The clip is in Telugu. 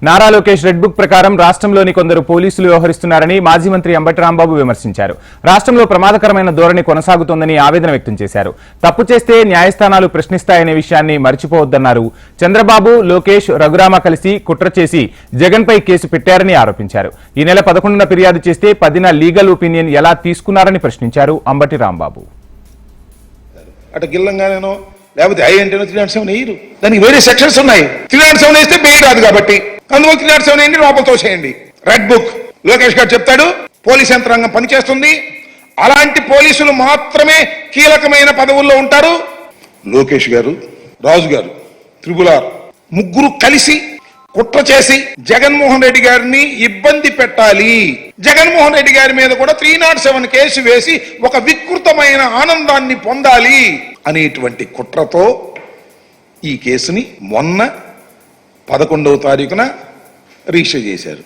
నారా లోకేష్ రెడ్ బుక్ ప్రకారం రాష్ట్రంలోని కొందరు పోలీసులు వ్యవహరిస్తున్నారని మాజీ మంత్రి అంబటి రాంబాబు విమర్శించారు. రాష్ట్రంలో ప్రమాదకరమైన ధోరణి కొనసాగుతోందని ఆవేదన వ్యక్తం చేశారు. తప్పు చేస్తే న్యాయస్థానాలు ప్రశ్నిస్తాయనే విషయాన్ని మర్చిపోవద్దన్నారు. చంద్రబాబు, లోకేష్, రఘురామ కలిసి కుట్ర చేసి జగన్పై కేసు పెట్టారని ఆరోపించారు. ఈ నెల 11న ఫిర్యాదు చేస్తే 10న లీగల్ ఒపీనియన్ ఎలా తీసుకున్నారని ప్రశ్నించారు అంబటి రాంబాబు. లేకపోతే ఐ-అంటే 307 వేయరు, దానికి వేరే సెక్షన్స్ ఉన్నాయి. 307 వేస్తే బెయిల్ రాదు కాబట్టి అందువల్ల 307 వేయండి, లోపలతో చేయండి. రెడ్ బుక్ లోకేష్ గారు చెప్తాడు, పోలీస్ యంత్రాంగం పనిచేస్తుంది, అలాంటి పోలీసులు మాత్రమే కీలకమైన పదవుల్లో ఉంటారు. లోకేష్ గారు, రాజు గారు, త్రిపులార్ ముగ్గురు కలిసి కుట్ర చేసి జగన్మోహన్ రెడ్డి గారిని ఇబ్బంది పెట్టాలి, జగన్మోహన్ రెడ్డి గారి మీద కూడా 307 కేసు వేసి ఒక వికృతమైన ఆనందాన్ని పొందాలి అనేటువంటి కుట్రతో ఈ కేసుని మొన్న 11వ తారీఖున రిజిస్టర్ చేశారు.